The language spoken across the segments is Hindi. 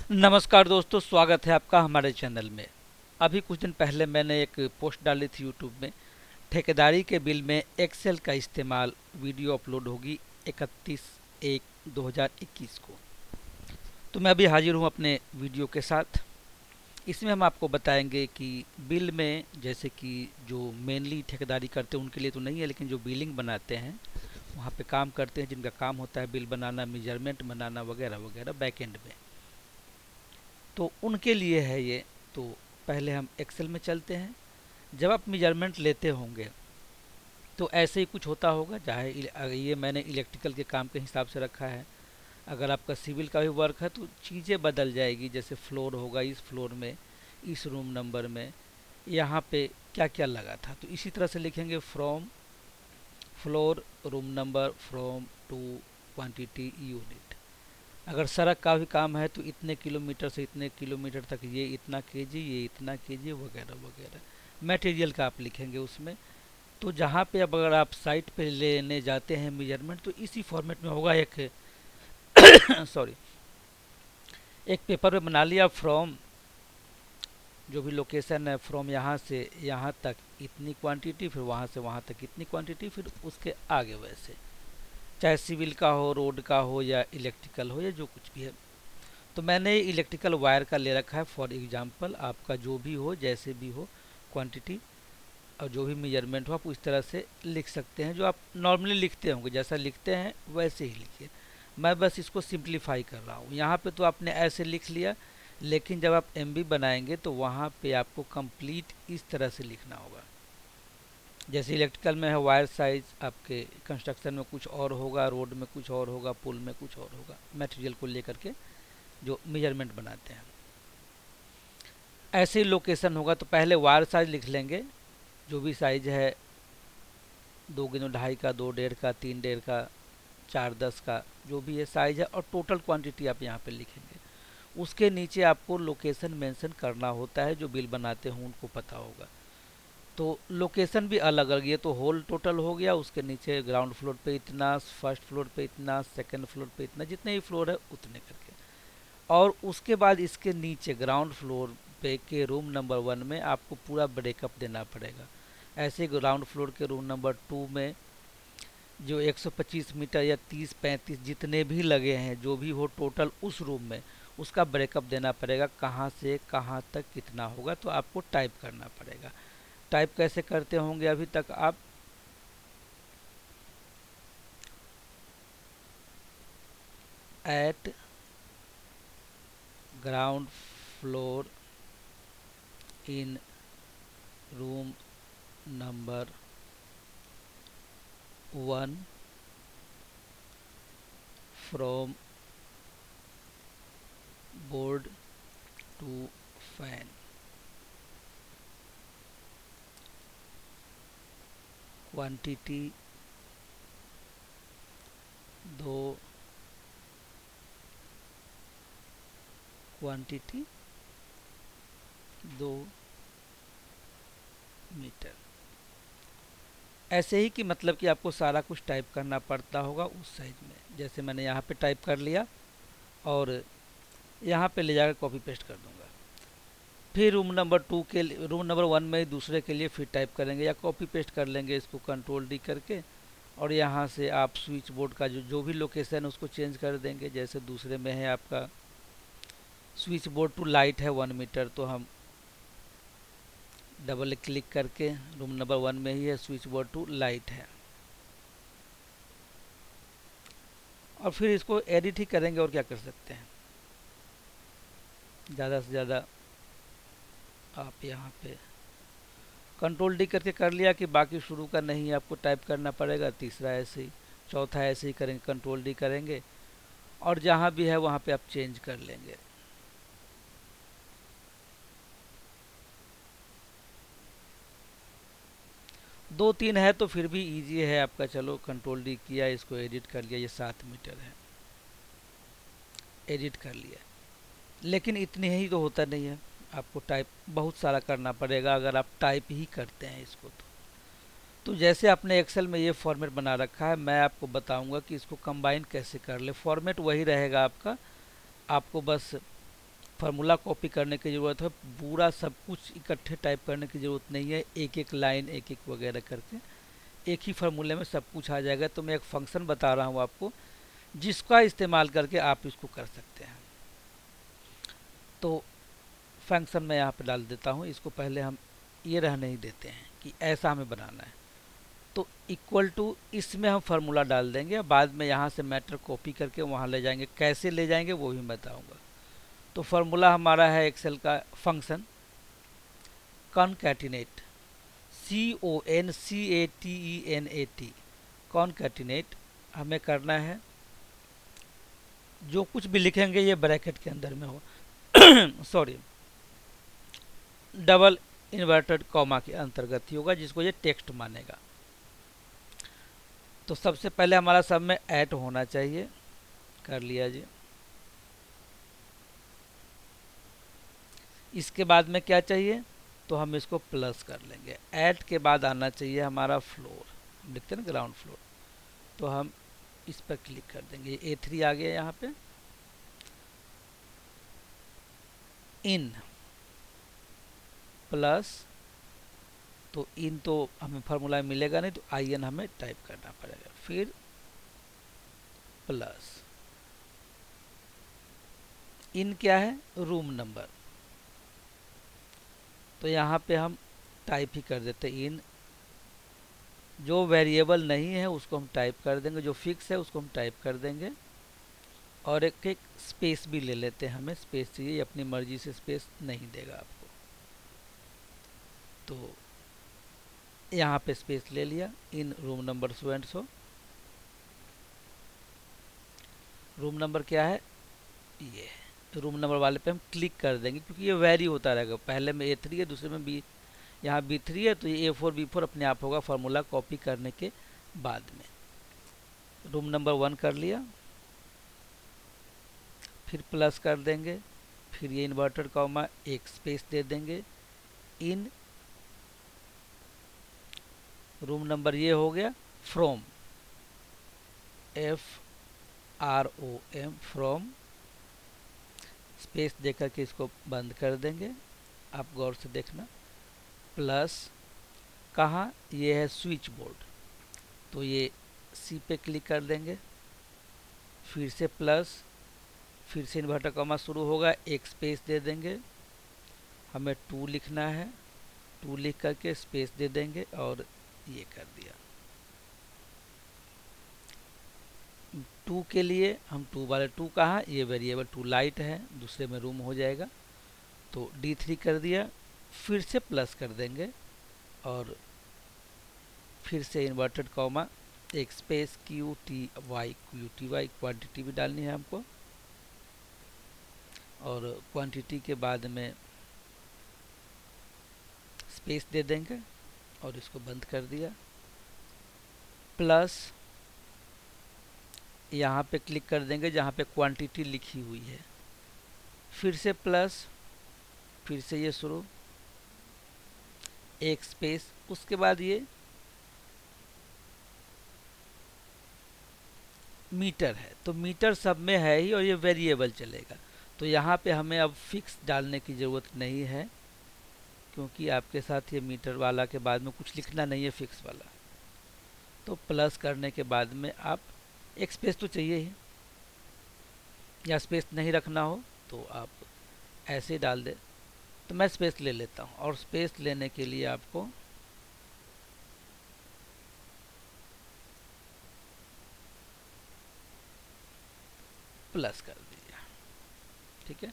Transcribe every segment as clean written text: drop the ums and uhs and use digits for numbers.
नमस्कार दोस्तों, स्वागत है आपका हमारे चैनल में। अभी कुछ दिन पहले मैंने एक पोस्ट डाली थी यूट्यूब में। ठेकेदारी के बिल में एक्सेल का इस्तेमाल वीडियो अपलोड होगी 31/1/2021 को। तो मैं अभी हाजिर हूँ अपने वीडियो के साथ। इसमें हम आपको बताएंगे कि बिल में, जैसे कि जो मेनली ठेकेदारी करते हैं उनके लिए तो नहीं है, लेकिन जो बिलिंग बनाते हैं, वहाँ पे काम करते हैं, जिनका काम होता है बिल बनाना, मेजरमेंट बनाना वगैरह वगैरह बैक एंड में, तो उनके लिए है ये। तो पहले हम एक्सेल में चलते हैं। जब आप मेजरमेंट लेते होंगे तो ऐसे ही कुछ होता होगा, चाहे ये मैंने इलेक्ट्रिकल के काम के हिसाब से रखा है। अगर आपका सिविल का भी वर्क है तो चीज़ें बदल जाएगी, जैसे फ्लोर होगा इस फ्लोर में, इस रूम नंबर में, यहाँ पे क्या क्या लगा था, तो इसी तरह से लिखेंगे from floor room number from to quantity unit. अगर सड़क का भी काम है तो इतने किलोमीटर से इतने किलोमीटर तक ये इतना केजी, ये इतना केजी वगैरह वगैरह। मटेरियल का आप लिखेंगे उसमें। तो जहाँ पे अब अगर आप साइट पे लेने जाते हैं मेजरमेंट, तो इसी फॉर्मेट में होगा एक सॉरी, एक पेपर में बना लिया फ्रॉम, जो भी लोकेशन है, फ्रॉम यहाँ से यहाँ तक इतनी क्वांटिटी, फिर वहाँ से वहाँ तक इतनी क्वांटिटी, फिर उसके आगे वैसे, चाहे सिविल का हो, रोड का हो, या इलेक्ट्रिकल हो, या जो कुछ भी है। तो मैंने इलेक्ट्रिकल वायर का ले रखा है फॉर एग्जांपल। आपका जो भी हो, जैसे भी हो क्वांटिटी और जो भी मेजरमेंट हो, आप उस तरह से लिख सकते हैं, जो आप नॉर्मली लिखते होंगे, जैसा लिखते हैं वैसे ही लिखिए। मैं बस इसको सिंप्लीफाई कर रहा हूँ। यहाँ पे तो आपने ऐसे लिख लिया, लेकिन जब आप एमबी बनाएंगे तो वहाँ पे आपको कंप्लीट इस तरह से लिखना होगा। जैसे इलेक्ट्रिकल में है वायर साइज, आपके कंस्ट्रक्शन में कुछ और होगा, रोड में कुछ और होगा, पुल में कुछ और होगा, मटेरियल को लेकर के जो मेजरमेंट बनाते हैं। ऐसे ही लोकेशन होगा तो पहले वायर साइज लिख लेंगे, जो भी साइज है, 2 x 2.5 का, 2 1.5 का, 3 1.5 का, 4 10 का, जो भी है साइज है, और टोटल क्वांटिटी आप यहाँ पे लिखेंगे। उसके नीचे आपको लोकेशन मेंशन करना होता है, जो बिल बनाते हों उनको पता होगा। तो लोकेशन भी अलग अलग, ये तो होल टोटल हो गया, उसके नीचे ग्राउंड फ्लोर पे इतना, फर्स्ट फ्लोर पे इतना, सेकंड फ्लोर पे इतना, जितने भी फ्लोर है उतने करके। और उसके बाद इसके नीचे ग्राउंड फ्लोर पे के रूम नंबर 1 में आपको पूरा ब्रेकअप देना पड़ेगा। ऐसे ग्राउंड फ्लोर के रूम नंबर 2 में जो 125 मीटर या 30 35 जितने भी लगे हैं, जो भी हो टोटल उस रूम में, उसका ब्रेकअप देना पड़ेगा, कहाँ से कहाँ तक कितना होगा। तो आपको टाइप करना पड़ेगा। टाइप कैसे करते होंगे अभी तक आप? At ground floor in room number 1 from board to fan, quantity 2, quantity 2 metre. ऐसे ही कि मतलब कि आपको सारा कुछ टाइप करना पड़ता होगा उस साइज में। जैसे मैंने यहाँ पे टाइप कर लिया और यहाँ पे ले जाकर कॉपी पेस्ट कर दूंगा। फिर रूम नंबर 1 में दूसरे के लिए फिर टाइप करेंगे या कॉपी पेस्ट कर लेंगे इसको कंट्रोल D करके। और यहाँ से आप स्विच बोर्ड का जो भी लोकेशन है उसको चेंज कर देंगे। जैसे दूसरे में है आपका स्विच बोर्ड टू लाइट है 1 मीटर, तो हम डबल क्लिक करके, रूम नंबर 1 में ही है, स्विच बोर्ड टू लाइट है, और फिर इसको एडिट ही करेंगे। और क्या कर सकते हैं, ज़्यादा से ज़्यादा आप यहाँ पे कंट्रोल D करके कर लिया कि बाकी शुरू का नहीं आपको टाइप करना पड़ेगा। तीसरा ऐसे ही, चौथा ऐसे ही करेंगे, कंट्रोल D करेंगे और जहाँ भी है वहाँ पे आप चेंज कर लेंगे। दो तीन है तो फिर भी इजी है आपका। चलो कंट्रोल D किया, इसको एडिट कर लिया, ये 7 मीटर है, एडिट कर लिया। लेकिन इतने ही तो होता नहीं है, आपको टाइप बहुत सारा करना पड़ेगा अगर आप टाइप ही करते हैं इसको। तो जैसे आपने एक्सेल में ये फॉर्मेट बना रखा है, मैं आपको बताऊंगा कि इसको कंबाइन कैसे कर ले। फॉर्मेट वही रहेगा आपका, आपको बस फार्मूला कॉपी करने की ज़रूरत है, पूरा सब कुछ इकट्ठे टाइप करने की ज़रूरत नहीं है, एक एक लाइन एक एक वगैरह करके एक ही फार्मूले में सब कुछ आ जाएगा। तो मैं एक फंक्शन बता रहा हूँ आपको, जिसका इस्तेमाल करके आप इसको कर सकते हैं। तो फंक्शन मैं यहाँ पे डाल देता हूँ, इसको पहले हम ये रहने ही देते हैं कि ऐसा हमें बनाना है। तो इक्वल टू इसमें हम फार्मूला डाल देंगे, बाद में यहाँ से मैटर कॉपी करके वहाँ ले जाएंगे, कैसे ले जाएंगे वो भी बताऊँगा। तो फार्मूला हमारा है एक्सेल का फंक्शन कॉनकैटिनेट, CONCATENAT, कॉनकैटिनेट। हमें करना है जो कुछ भी लिखेंगे ये ब्रैकेट के अंदर में हो सॉरी, डबल इन्वर्टेड कॉमा के अंतर्गत ही होगा, जिसको ये टेक्स्ट मानेगा। तो सबसे पहले हमारा सब में ऐड होना चाहिए, कर लिया जी। इसके बाद में क्या चाहिए, तो हम इसको प्लस कर लेंगे। ऐड के बाद आना चाहिए हमारा फ्लोर, हम लिखते हैं ना ग्राउंड फ्लोर, तो हम इस पर क्लिक कर देंगे। A3 आ गया यहाँ पे। इन प्लस, तो इन तो हमें फार्मूला मिलेगा नहीं, तो IN हमें टाइप करना पड़ेगा, फिर प्लस। इन क्या है, रूम नंबर, तो यहाँ पे हम टाइप ही कर देते हैं इन। जो वेरिएबल नहीं है उसको हम टाइप कर देंगे, जो फिक्स है उसको हम टाइप कर देंगे। और एक एक स्पेस भी ले लेते हैं, हमें स्पेस चाहिए, अपनी मर्जी से स्पेस नहीं देगा आपको। तो यहाँ पे स्पेस ले लिया, इन room number so and so. Room number क्या है, ये रूम नंबर वाले पे हम क्लिक कर देंगे, क्योंकि ये वेरी होता रहेगा। पहले में A3 है, दूसरे में B, यहाँ B3 है, तो ये A4 B4 अपने आप होगा फार्मूला कॉपी करने के बाद में। रूम नंबर 1 कर लिया, फिर प्लस कर देंगे, फिर ये इन्वर्टेड कॉमा एक स्पेस दे देंगे। इन रूम नंबर ये हो गया, फ्रॉम FROM फ्रॉम, स्पेस देकर के इसको बंद कर देंगे, आप गौर से देखना। प्लस कहाँ, ये है स्विच बोर्ड, तो ये C पे क्लिक कर देंगे, फिर से प्लस, फिर से इन्वर्टर कॉमा शुरू होगा, एक स्पेस दे देंगे। हमें 2 लिखना है, 2 लिख करके स्पेस दे देंगे और ये कर दिया। 2 के लिए हम 2 वाले 2 कहाँ, ये वेरिएबल 2 लाइट है, दूसरे में रूम हो जाएगा, तो D3 कर दिया, फिर से प्लस कर देंगे और फिर से इन्वर्टेड कॉमा एक स्पेस QTY क्वांटिटी भी डालनी है हमको, और क्वांटिटी के बाद में स्पेस दे देंगे और इसको बंद कर दिया। प्लस यहाँ पे क्लिक कर देंगे जहाँ पे क्वांटिटी लिखी हुई है, फिर से प्लस, फिर से ये शुरू, एक स्पेस, उसके बाद ये मीटर है, तो मीटर सब में है ही और ये वेरिएबल चलेगा। तो यहाँ पे हमें अब फिक्स डालने की ज़रूरत नहीं है, क्योंकि आपके साथ ये मीटर वाला के बाद में कुछ लिखना नहीं है फिक्स वाला। तो प्लस करने के बाद में आप एक स्पेस तो चाहिए ही, या स्पेस नहीं रखना हो तो आप ऐसे ही डाल दे। तो मैं स्पेस ले लेता हूँ, और स्पेस लेने के लिए आपको प्लस कर दीजिए, ठीक है।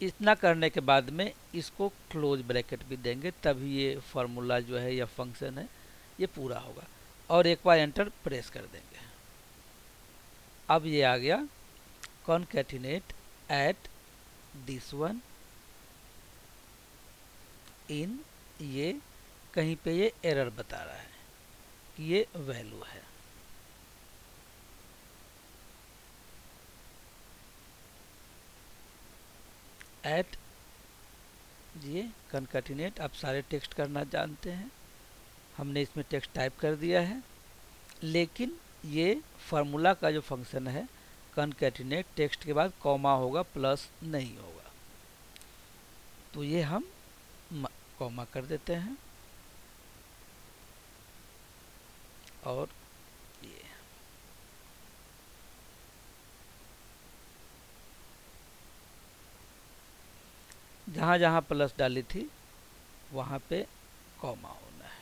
इतना करने के बाद में इसको क्लोज ब्रैकेट भी देंगे, तभी ये फार्मूला जो है या फंक्शन है ये पूरा होगा, और एक बार एंटर प्रेस कर देंगे। अब ये आ गया concatenate at this one in, ये कहीं पे ये एरर बता रहा है कि ये वैल्यू है। एट ये कॉनकैटिनेट, आप सारे टेक्स्ट करना जानते हैं, हमने इसमें टेक्स्ट टाइप कर दिया है, लेकिन ये फार्मूला का जो फंक्शन है कॉनकैटिनेट, टेक्स्ट के बाद कॉमा होगा, प्लस नहीं होगा। तो ये हम कॉमा कर देते हैं और ये जहाँ जहाँ प्लस डाली थी वहाँ पे कॉमा होना है।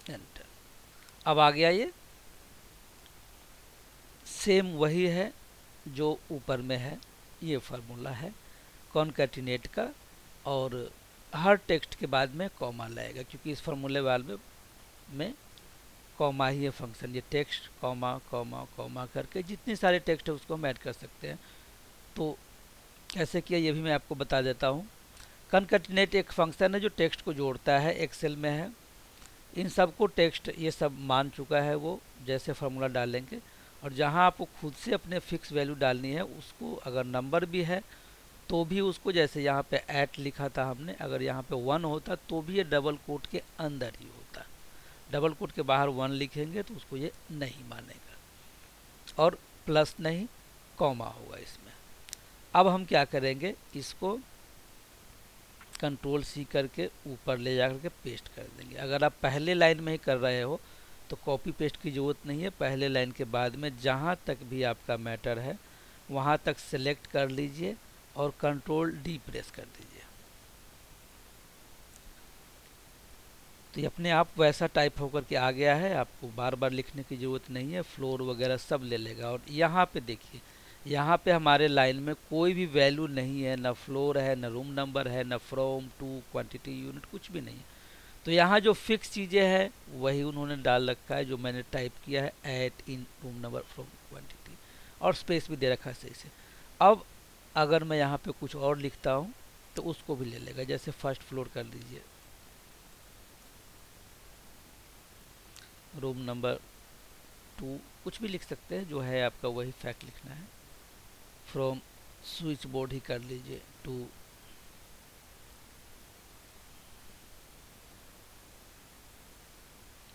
एंटर। अब आ गया ये, सेम वही है जो ऊपर में है, ये फार्मूला है कॉनकैटिनेट का, और हर टेक्स्ट के बाद में कॉमा लाएगा क्योंकि इस फार्मूले वाले में कॉमा ही है फंक्शन। ये टेक्स्ट कॉमा कॉमा कॉमा करके जितने सारे टेक्स्ट है उसको हम ऐड कर सकते हैं। तो कैसे किया ये भी मैं आपको बता देता हूँ। कॉनकैटिनेट एक फंक्शन है जो टेक्स्ट को जोड़ता है, एक्सेल में है। इन सब को टेक्स्ट ये सब मान चुका है वो, जैसे फार्मूला डालेंगे, और जहाँ आपको खुद से अपने फिक्स वैल्यू डालनी है उसको, अगर नंबर भी है तो भी उसको, जैसे यहाँ पे ऐट लिखा था हमने, अगर यहाँ पे 1 होता तो भी ये डबल कोट के अंदर ही होता। डबल कोट के बाहर 1 लिखेंगे तो उसको ये नहीं मानेगा, और प्लस नहीं कॉमा होगा इसमें। अब हम क्या करेंगे, इसको कंट्रोल सी करके ऊपर ले जा करके पेस्ट कर देंगे। अगर आप पहले लाइन में ही कर रहे हो तो कॉपी पेस्ट की ज़रूरत नहीं है। पहले लाइन के बाद में जहाँ तक भी आपका मैटर है वहाँ तक सेलेक्ट कर लीजिए और कंट्रोल डी प्रेस कर दीजिए, तो ये अपने आप वैसा टाइप होकर के आ गया है। आपको बार बार लिखने की ज़रूरत नहीं है, फ्लोर वगैरह सब ले लेगा। और यहाँ पे देखिए, यहाँ पे हमारे लाइन में कोई भी वैल्यू नहीं है, ना फ्लोर है, ना रूम नंबर है, ना फ्रॉम टू क्वांटिटी यूनिट, कुछ भी नहीं है। तो यहाँ जो फिक्स चीज़ें हैं वही उन्होंने डाल रखा है जो मैंने टाइप किया है, at in room number from quantity, और स्पेस भी दे रखा है सही से। अब अगर मैं यहाँ पे कुछ और लिखता हूँ तो उसको भी ले लेगा, जैसे फर्स्ट फ्लोर कर लीजिए, रूम नंबर 2, कुछ भी लिख सकते हैं, जो है आपका वही फैक्ट लिखना है। फ्रॉम स्विच बोर्ड ही कर लीजिए टू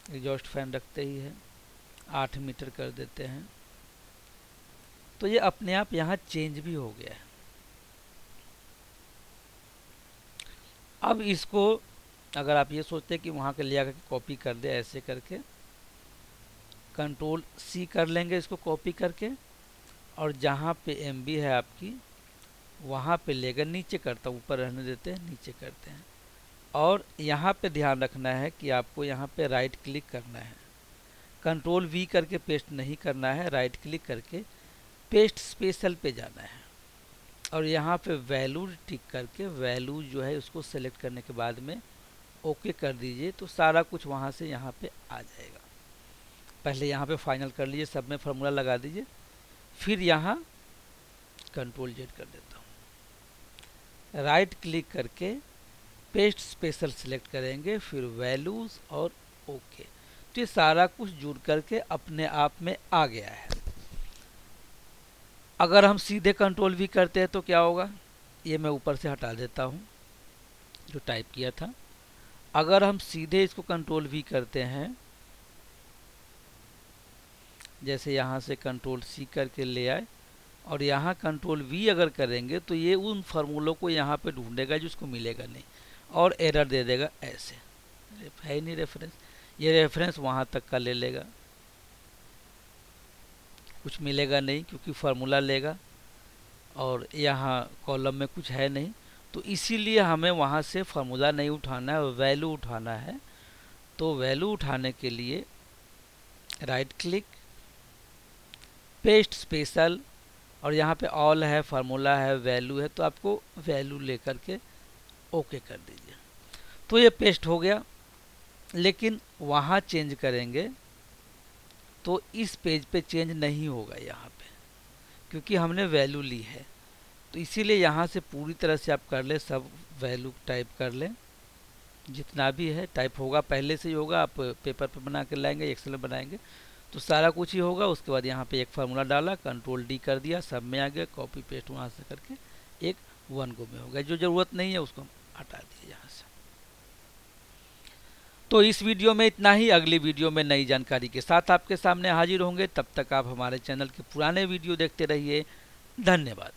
एग्जॉस्ट फैन रखते ही है, 8 मीटर कर देते हैं। तो ये अपने आप यहाँ चेंज भी हो गया है। अब इसको अगर आप ये सोचते हैं कि वहाँ के ले आकर कॉपी कर दे, ऐसे करके कंट्रोल सी कर लेंगे इसको कॉपी करके, और जहाँ पे एमबी है आपकी वहाँ पे लेकर नीचे करता हूँ, ऊपर रहने देते हैं, नीचे करते हैं। और यहाँ पे ध्यान रखना है कि आपको यहाँ पे राइट क्लिक करना है, कंट्रोल वी करके पेस्ट नहीं करना है, राइट क्लिक करके पेस्ट स्पेशल पे जाना है, और यहाँ पे वैल्यू टिक करके वैल्यू जो है उसको सेलेक्ट करने के बाद में ओके कर दीजिए, तो सारा कुछ वहाँ से यहाँ पे आ जाएगा। पहले यहाँ पे फाइनल कर लीजिए, सब में फार्मूला लगा दीजिए, फिर यहाँ कंट्रोल जेड कर देता हूँ, राइट क्लिक करके पेस्ट स्पेशल सिलेक्ट करेंगे, फिर वैल्यूज़ और ओके। तो ये सारा कुछ जुड़ करके अपने आप में आ गया है। अगर हम सीधे कंट्रोल भी करते हैं तो क्या होगा, ये मैं ऊपर से हटा देता हूँ जो टाइप किया था। अगर हम सीधे इसको कंट्रोल भी करते हैं, जैसे यहाँ से कंट्रोल सी करके ले आए और यहाँ कंट्रोल वी अगर करेंगे तो ये उन फार्मूलों को यहाँ पे ढूंढेगा जिसको मिलेगा नहीं, और एरर दे देगा। ऐसे है ही नहीं रेफरेंस, ये रेफरेंस वहाँ तक का ले लेगा, कुछ मिलेगा नहीं क्योंकि फार्मूला लेगा, और यहाँ कॉलम में कुछ है नहीं, तो इसीलिए हमें वहाँ से फार्मूला नहीं उठाना है, वैल्यू उठाना है। तो वैल्यू उठाने के लिए राइट क्लिक, पेस्ट स्पेशल, और यहाँ पे ऑल है, फार्मूला है, वैल्यू है, तो आपको वैल्यू लेकर के ओके कर दीजिए। तो ये पेस्ट हो गया। लेकिन वहाँ चेंज करेंगे तो इस पेज पे चेंज नहीं होगा यहाँ पे, क्योंकि हमने वैल्यू ली है। तो इसीलिए यहाँ से पूरी तरह से आप कर ले, सब वैल्यू टाइप कर लें, जितना भी है टाइप होगा, पहले से ही होगा। आप पेपर पे बना के लाएंगे, एक्सेल में बनाएंगे तो सारा कुछ ही होगा। उसके बाद यहाँ पे एक फार्मूला डाला, कंट्रोल डी कर दिया, सब में आ गया, कॉपी पेस्ट वहाँ से करके एक 1 गो में हो गया। जो ज़रूरत नहीं है उसको हटा दिए यहाँ से। तो इस वीडियो में इतना ही। अगली वीडियो में नई जानकारी के साथ आपके सामने हाजिर होंगे। तब तक आप हमारे चैनल के पुराने वीडियो देखते रहिए। धन्यवाद।